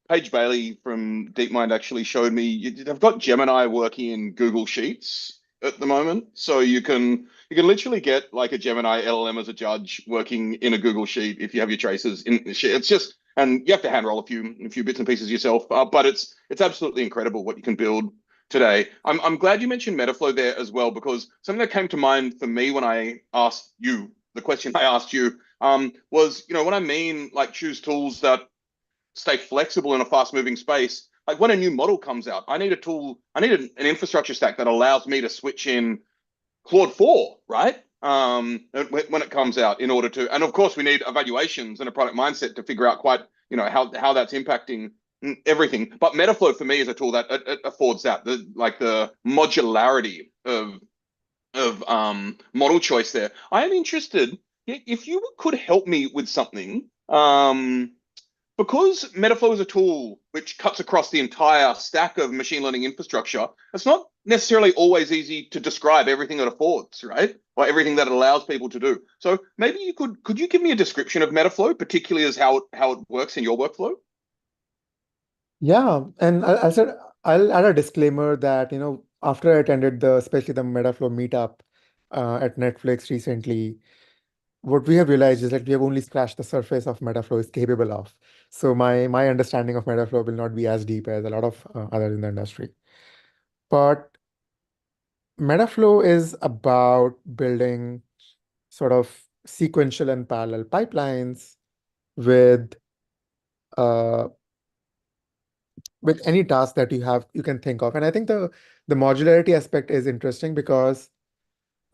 Paige Bailey from DeepMind actually showed me they've got Gemini working in Google Sheets at the moment. So you can literally get like a Gemini LLM as a judge working in a Google Sheet if you have your traces in the sheet. It's just, and you have to hand roll a few bits and pieces yourself, but it's absolutely incredible what you can build today. I'm glad you mentioned Metaflow there as well, because something that came to mind for me when I asked you the question I asked you, was, what I mean, like choose tools that stay flexible in a fast moving space. Like when a new model comes out, I need a tool, I need an infrastructure stack that allows me to switch in Claude 4, right? When it comes out in order to, and of course we need evaluations and a product mindset to figure out quite, how that's impacting everything. But Metaflow for me is a tool that it affords that, the modularity of model choice there. I am interested if you could help me with something. Because Metaflow is a tool which cuts across the entire stack of machine learning infrastructure, it's not necessarily always easy to describe everything it affords, right? Or everything that it allows people to do. So maybe you could you give me a description of Metaflow, particularly as how it works in your workflow? Yeah, and I said I'll add a disclaimer that, after I attended especially the Metaflow meetup at Netflix recently, what we have realized is that we have only scratched the surface of Metaflow is capable of. So my understanding of Metaflow will not be as deep as a lot of others in the industry. But Metaflow is about building sort of sequential and parallel pipelines with uh, with any task that you can think of. And I think the modularity aspect is interesting because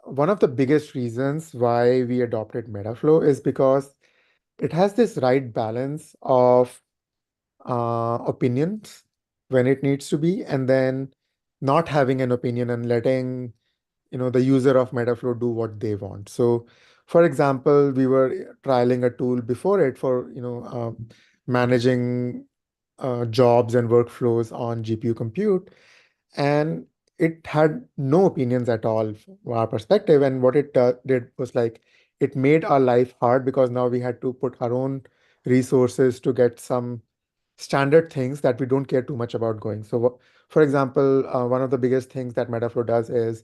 one of the biggest reasons why we adopted Metaflow is because it has this right balance of opinions when it needs to be, and then not having an opinion and letting the user of Metaflow do what they want. So, for example, we were trialing a tool before it for managing jobs and workflows on GPU compute, and it had no opinions at all from our perspective. And what it did was like it made our life hard because now we had to put our own resources to get some standard things that we don't care too much about going. So, for example, one of the biggest things that Metaflow does is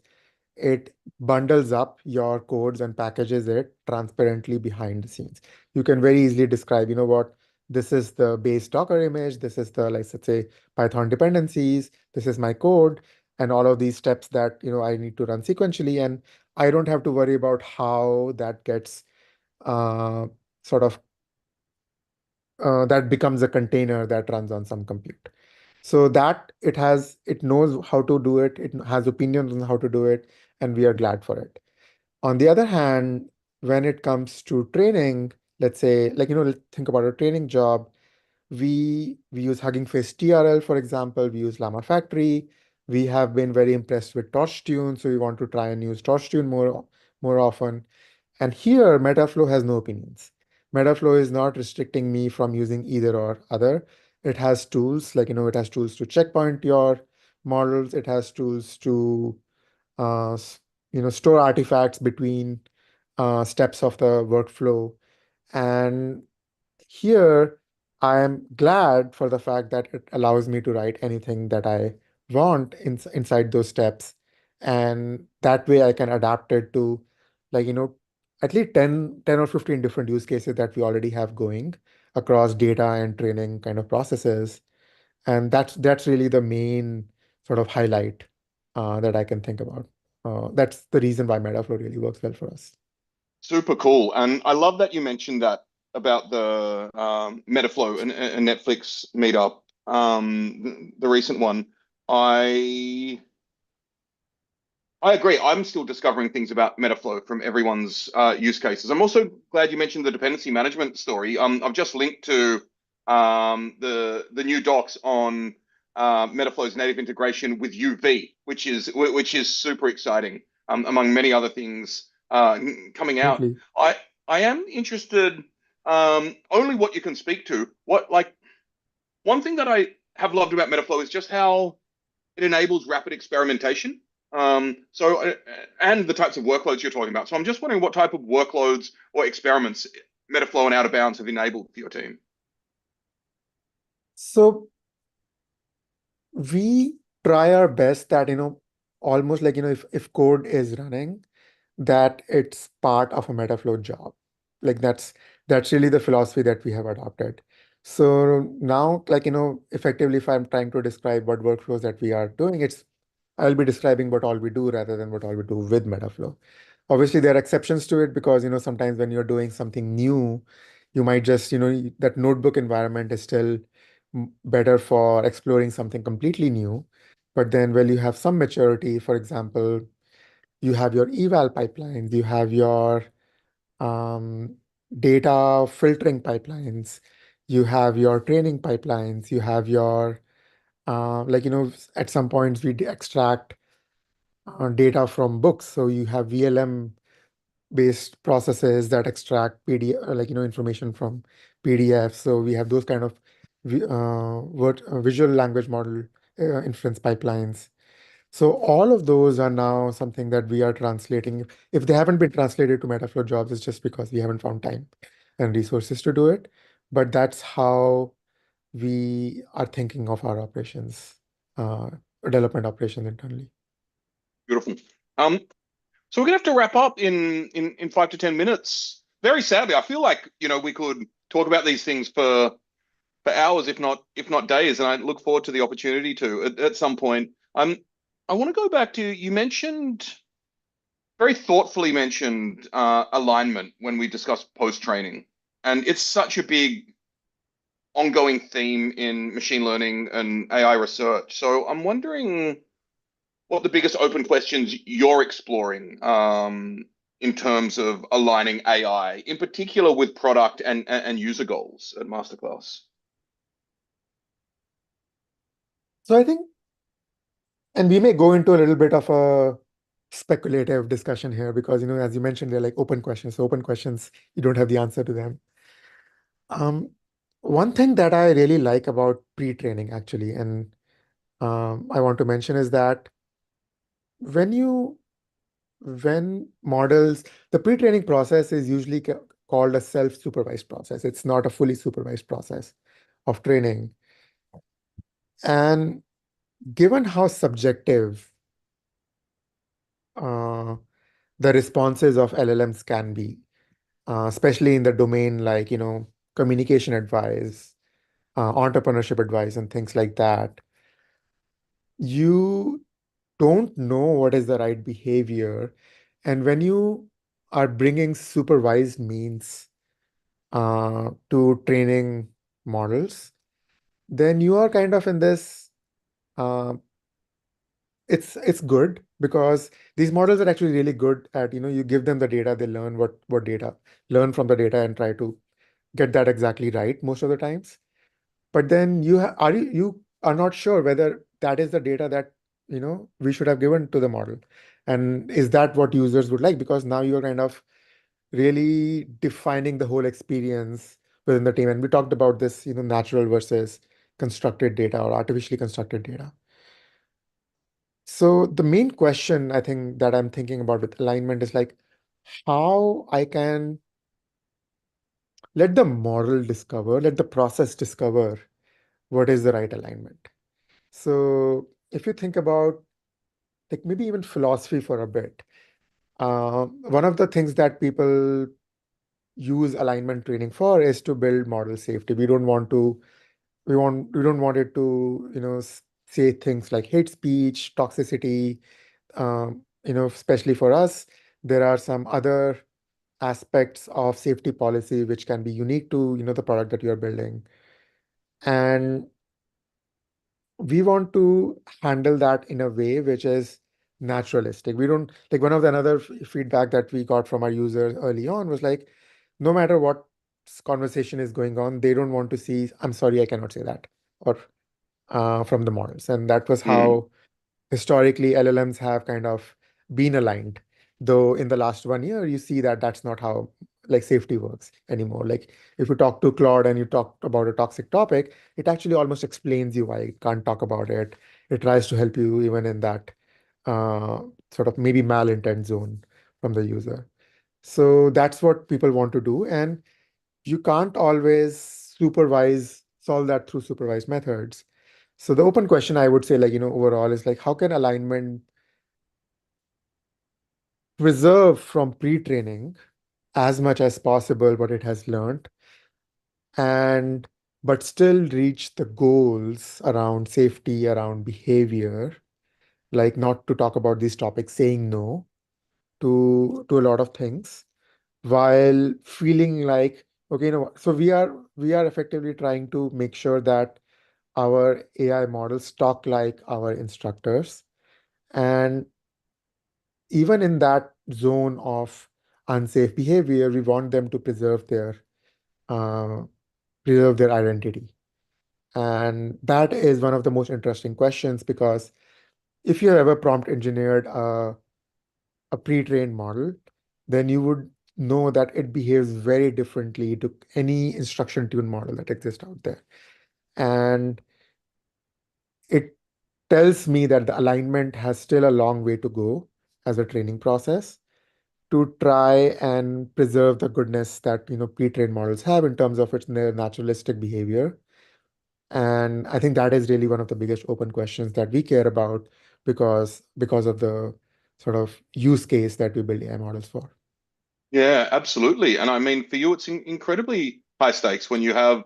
it bundles up your codes and packages it transparently behind the scenes. You can very easily describe, what this is the base Docker image, this is the, like, let's say, Python dependencies, this is my code, and all of these steps that, I need to run sequentially. And I don't have to worry about how that gets uh, sort of that becomes a container that runs on some compute. So that it knows how to do it. It has opinions on how to do it, and we are glad for it. On the other hand, when it comes to training, let's say, like, let's think about a training job. We use Hugging Face TRL, for example. We use Llama Factory. We have been very impressed with TorchTune, so we want to try and use TorchTune more often. And here, Metaflow has no opinions. Metaflow is not restricting me from using either or other. It has tools, like, it has tools to checkpoint your models. It has tools to, store artifacts between steps of the workflow. And here, I am glad for the fact that it allows me to write anything that I want inside those steps. And that way I can adapt it to, like, at least 10 or 15 different use cases that we already have going across data and training kind of processes. And that's really the main sort of highlight that I can think about. That's the reason why Metaflow really works well for us. Super cool. And I love that you mentioned that about the Metaflow and Netflix meetup, the recent one. I I agree. I'm still discovering things about Metaflow from everyone's use cases. I'm also glad you mentioned the dependency management story. I've just linked to the new docs on Metaflow's native integration with UV, which is super exciting. Among many other things coming out. Absolutely. I am interested. Only what you can speak to. One thing that I have loved about Metaflow is just how it enables rapid experimentation. And the types of workloads you're talking about. So I'm just wondering what type of workloads or experiments Metaflow and Out of Bounds have enabled for your team. So we try our best that, almost like, if code is running, that it's part of a Metaflow job. Like that's really the philosophy that we have adopted. So now, like, effectively, if I'm trying to describe what workflows that we are doing, I'll be describing what all we do rather than what all we do with Metaflow. Obviously, there are exceptions to it because, sometimes when you're doing something new, you might just, that notebook environment is still better for exploring something completely new. But then when you have some maturity, for example, you have your eval pipelines, you have your um, data filtering pipelines, you have your training pipelines, you have your, at some points we extract data from books. So you have VLM based processes that extract PDF, information from PDF. So we have those kind of visual language model inference pipelines. So all of those are now something that we are translating. If they haven't been translated to Metaflow jobs, it's just because we haven't found time and resources to do it. But that's how we are thinking of our operations, uh, development operations internally. Beautiful. So we're gonna have to wrap up in 5 to 10 minutes. Very sadly, I feel like we could talk about these things for hours, if not days, and I look forward to the opportunity to at some point. I want to go back to you mentioned very thoughtfully mentioned alignment when we discussed post training, and it's such a big ongoing theme in machine learning and AI research. So I'm wondering what the biggest open questions you're exploring in terms of aligning AI, in particular with product and user goals at MasterClass. So I think, and we may go into a little bit of a speculative discussion here because, as you mentioned, they're like open questions. So open questions, you don't have the answer to them. Um, One thing that I really like about pre-training actually, and I want to mention is that when you when models, the pre-training process is usually called a self-supervised process. It's not a fully supervised process of training. And given how subjective uh, the responses of LLMs can be, especially in the domain like, communication advice, entrepreneurship advice, and things like that, you don't know what is the right behavior. And when you are bringing supervised means to training models, then you are kind of in this. Uh, it's good because these models are actually really good at, you give them the data, they learn what data, learn from the data and try to get that exactly right most of the times. But then you are not sure whether that is the data that we should have given to the model, and is that what users would like? Because now you're kind of really defining the whole experience within the team. And we talked about this, natural versus constructed data or artificially constructed data. So the main question I think that I'm thinking about with alignment is like how I can let the process discover what is the right alignment. So if you think about like maybe even philosophy for a bit, one of the things that people use alignment training for is to build model safety. We don't want it to, say things like hate speech, toxicity. Especially for us, there are some other aspects of safety policy which can be unique to, the product that you're building. And we want to handle that in a way which is naturalistic. We don't like one of the another feedback that we got from our users early on was like, no matter what conversation is going on, they don't want to see, I'm sorry, I cannot say that, or from the models. And that was Mm, how historically LLMs have kind of been aligned. Though in the last 1 year, you see that that's not how like safety works anymore. Like if you talk to Claude and you talk about a toxic topic, it actually almost explains you why you can't talk about it. It tries to help you even in that uh, sort of maybe malintent zone from the user. So that's what people want to do. And you can't always solve that through supervised methods. So the open question I would say, like, overall is like, how can alignment preserve from pre-training as much as possible what it has learned and but still reach the goals around safety, around behavior, like not to talk about these topics, saying no, to a lot of things while feeling like, okay, so we are effectively trying to make sure that our AI models talk like our instructors. And even in that zone of unsafe behavior, we want them to uh, preserve their identity. And that is one of the most interesting questions, because if you ever prompt engineered a pre-trained model, then you would know that it behaves very differently to any instruction tuned model that exists out there. And it tells me that the alignment has still a long way to go as a training process to try and preserve the goodness that pre-trained models have in terms of their naturalistic behavior. And I think that is really one of the biggest open questions that we care about, because of the sort of use case that we build AI models for. Yeah, absolutely. And I mean, for you, it's incredibly high stakes when you have,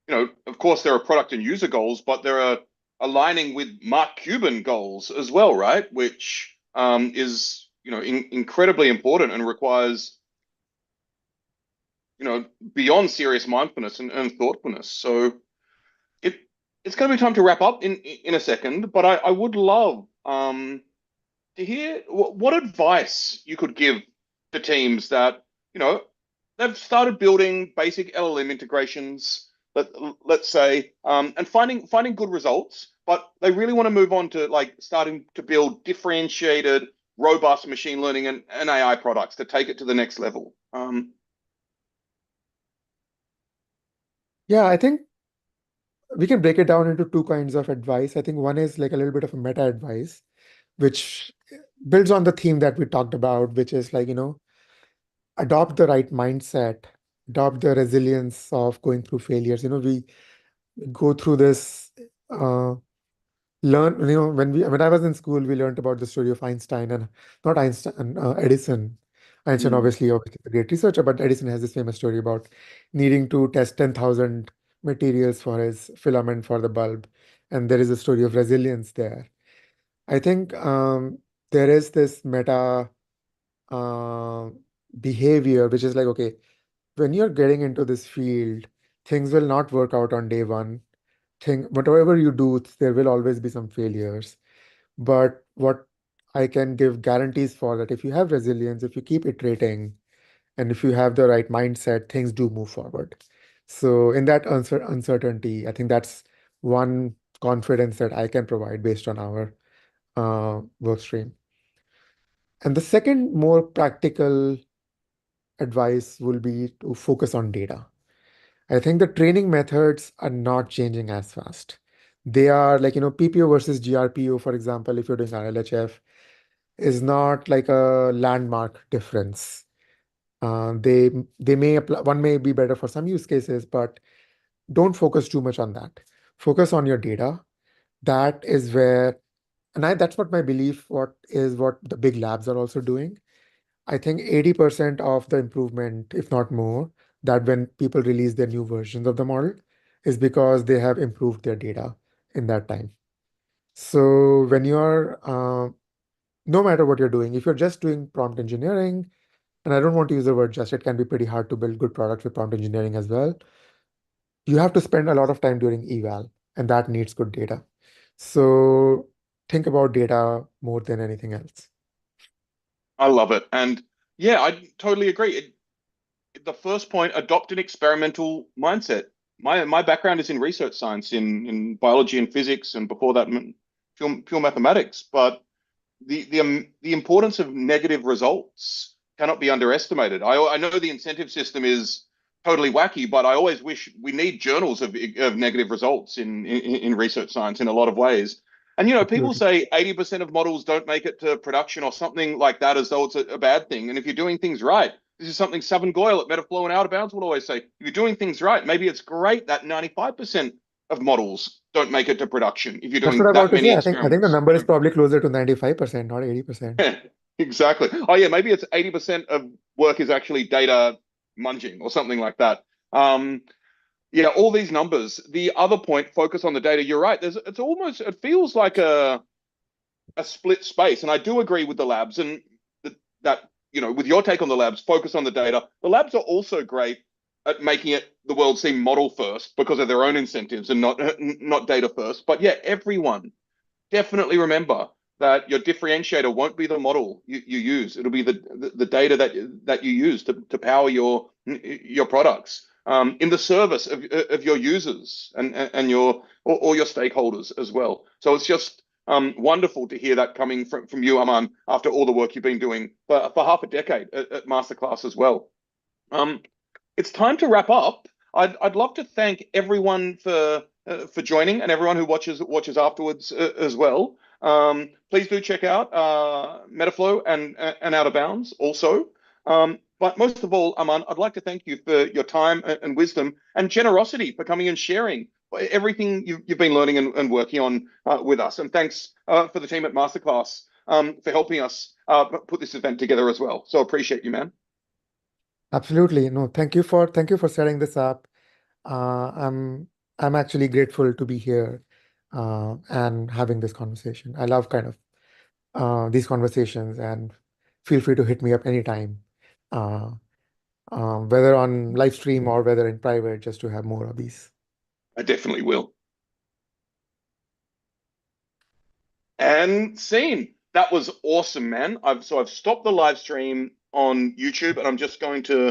of course, there are product and user goals, but there are aligning with Mark Cuban goals as well, right? Which is, incredibly important and requires, beyond serious mindfulness and thoughtfulness. So it it's going to be time to wrap up in a second, but I would love to hear what advice you could give to teams that, they've started building basic LLM integrations, let, let's say, and finding good results, but they really want to move on to like starting to build differentiated, robust machine learning and AI products to take it to the next level. Yeah, I think we can break it down into two kinds of advice. I think one is like a little bit of a meta advice, which builds on the theme that we talked about, which is like, adopt the right mindset, adopt the resilience of going through failures. We go through this, uh, learn, when I was in school, we learned about the story of Einstein, and not Einstein, Edison. Einstein Mm, obviously a great researcher, but Edison has this famous story about needing to test 10,000 materials for his filament for the bulb. And there is a story of resilience there. I think there is this meta uh, behavior, which is like, okay, when you're getting into this field, things will not work out on day one. Whatever you do, there will always be some failures. But what I can give guarantees for that, if you have resilience, if you keep iterating, and if you have the right mindset, things do move forward. So in that uncertainty, I think that's one confidence that I can provide based on our work stream. And the second, more practical advice will be to focus on data. I think the training methods are not changing as fast. They are like, PPO versus GRPO, for example, if you're doing RLHF, is not like a landmark difference. They may apply, one may be better for some use cases, but don't focus too much on that. Focus on your data. That is where, that's what my belief, what the big labs are also doing. I think 80% of the improvement, if not more, that when people release their new versions of the model is because they have improved their data in that time. So when you're, no matter what you're doing, if you're just doing prompt engineering, and I don't want to use the word just, it can be pretty hard to build good products with prompt engineering as well. You have to spend a lot of time during eval, and that needs good data. So think about data more than anything else. I love it. And yeah, I totally agree. The first point, adopt an experimental mindset. My background is in research science, in biology and physics, and before that, pure mathematics. But the importance of negative results cannot be underestimated. I know the incentive system is totally wacky, but I always wish we need journals of negative results in research science in a lot of ways. And people Absolutely. say 80% of models don't make it to production or something like that, as though it's a bad thing. And if you're doing things right, this is something Saban Goyle at Metaflow and Out of Bounds would always say. If you're doing things right, maybe it's great that 95% of models don't make it to production if you're That's what doing I'm that about to many say. I think the experiments. number is probably closer to 95%, not 80%. Yeah, exactly. Oh yeah, maybe it's 80% of work is actually data munging or something like that. Um, yeah, all these numbers. The other point, focus on the data. You're right. It feels like a split space, and I do agree with the labs. And with your take on the labs, focus on the data. The labs are also great at making it the world seem model first because of their own incentives and not data first. But yeah, everyone definitely remember that your differentiator won't be the model you use. It'll be the data that you use to power your products in the service of your users and your or your stakeholders as well. So it's just wonderful to hear that coming from you, Aman, after all the work you've been doing for half a decade at MasterClass as well. It's time to wrap up. I'd love to thank everyone for joining and everyone who watches afterwards as well. Please do check out Metaflow and Out of Bounds also. But most of all, Aman, I'd like to thank you for your time and wisdom and generosity for coming and sharing everything you've been learning and working on with us. And thanks for the team at MasterClass for helping us put this event together as well. So appreciate you, man. Absolutely. No, thank you for setting this up. I'm actually grateful to be here and having this conversation. I love kind of these conversations, and feel free to hit me up anytime, uh, whether on live stream or whether in private, just to have more of these. I definitely will. And scene. That was awesome, man. I've stopped the live stream on YouTube, and I'm just going to